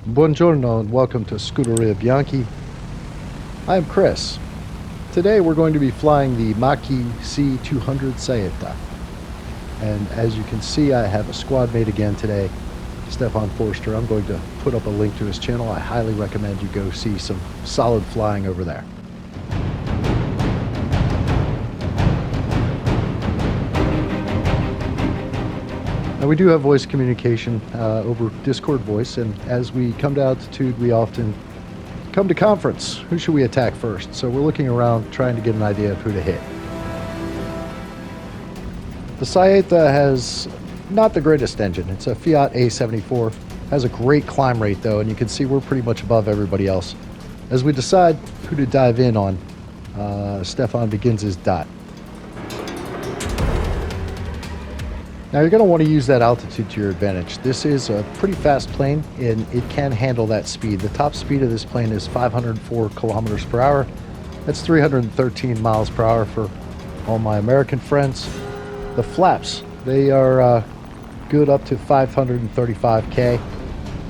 Buongiorno and welcome to Scuderia Bianchi. I am Chris. Today we're going to be flying the Macchi C.200 Saetta. And as you can see, I have a squad mate again today, Stefan Forster. I'm going to put up a link to his channel. I highly recommend you go see some solid flying over there. Now we do have voice communication over Discord voice, and as we come to altitude, we often come to conference. Who should we attack first? So we're looking around, trying to get an idea of who to hit. The Saetta has not the greatest engine. It's a Fiat A74. Has a great climb rate though, and you can see we're pretty much above everybody else. As we decide who to dive in on, Stefan begins his dot. Now you're going to want to use that altitude to your advantage. This is a pretty fast plane and it can handle that speed. The top speed of this plane is 504 kilometers per hour. That's 313 miles per hour for all my American friends. The flaps, they are good up to 535K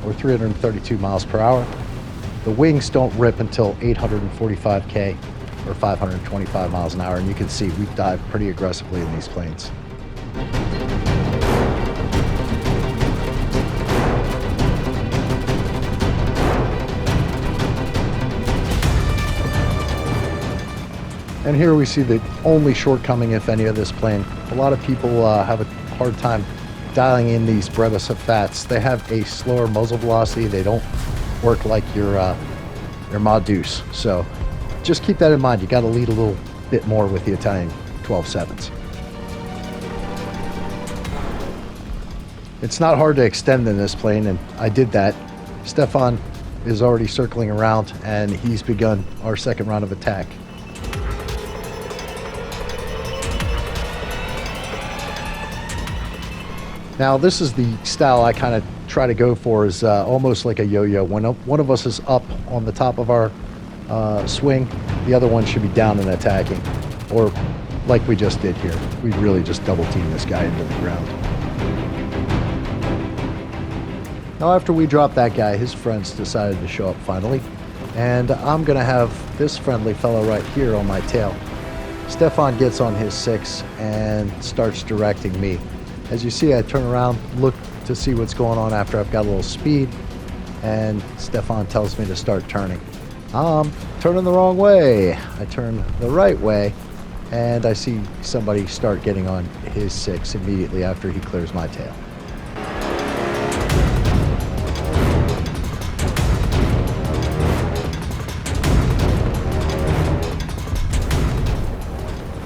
or 332 miles per hour. The wings don't rip until 845K or 525 miles an hour, and you can see we dive pretty aggressively in these planes. And here we see the only shortcoming, if any, of this plane. A lot of people have a hard time dialing in these Brevas of fats. They have a slower muzzle velocity. They don't work like your Mod Deuce. So just keep that in mind. You got to lead a little bit more with the Italian 12.7s. It's not hard to extend in this plane, and I did that. Stefan is already circling around, and he's begun our second round of attack. Now this is the style I kind of try to go for, is almost like a yo-yo. When one of us is up on the top of our swing, the other one should be down and attacking. Or like we just did here. We really just double team this guy into the ground. Now after we dropped that guy, his friends decided to show up finally. And I'm going to have this friendly fellow right here on my tail. Stefan gets on his 6 and starts directing me. As you see, I turn around, look to see what's going on after I've got a little speed, and Stefan tells me to start turning. I'm turning the wrong way. I turn the right way, and I see somebody start getting on his 6 immediately after he clears my tail.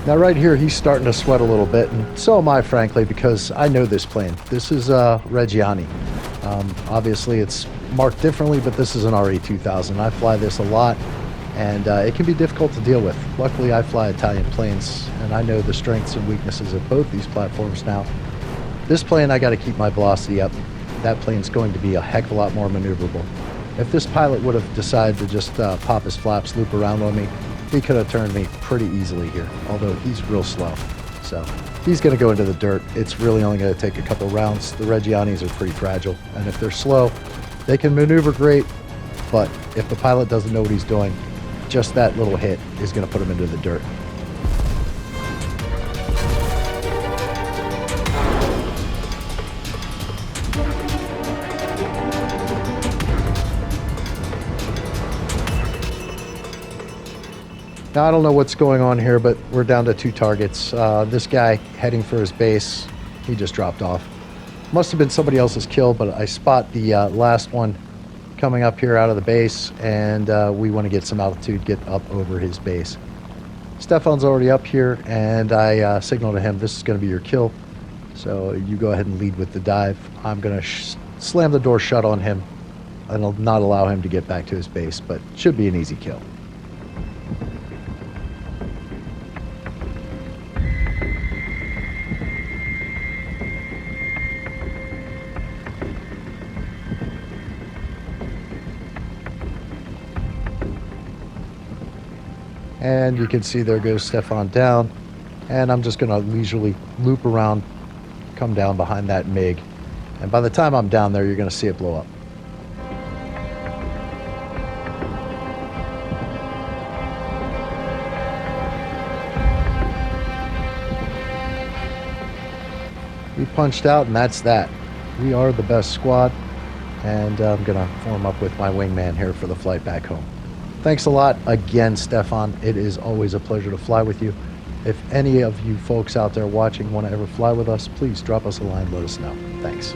Now right here, he's starting to sweat a little bit, and so am I, frankly, because I know this plane. This is Regia. Obviously, it's marked differently, but this is an RE2000. I fly this a lot, and it can be difficult to deal with. Luckily, I fly Italian planes, and I know the strengths and weaknesses of both these platforms now. This plane, I got to keep my velocity up. That plane's going to be a heck of a lot more maneuverable. If this pilot would have decided to just pop his flaps, loop around on me, he could have turned me pretty easily here, although he's real slow. So he's going to go into the dirt. It's really only going to take a couple rounds. The Reggianis are pretty fragile, and if they're slow, they can maneuver great, but if the pilot doesn't know what he's doing, just that little hit is going to put him into the dirt. Now, I don't know what's going on here, but we're down to 2 targets. This guy heading for his base, he just dropped off. Must have been somebody else's kill, but I spot the last one coming up here out of the base, and we want to get some altitude, get up over his base. Stefan's already up here, and I signal to him, this is going to be your kill. So you go ahead and lead with the dive. I'm going to slam the door shut on him and not allow him to get back to his base, but should be an easy kill. And you can see there goes Stefan down. And I'm just going to leisurely loop around, come down behind that MiG. And by the time I'm down there, you're going to see it blow up. We punched out, and that's that. We are the best squad, and I'm going to form up with my wingman here for the flight back home. Thanks a lot again, Stefan. It is always a pleasure to fly with you. If any of you folks out there watching want to ever fly with us, please drop us a line, let us know. Thanks.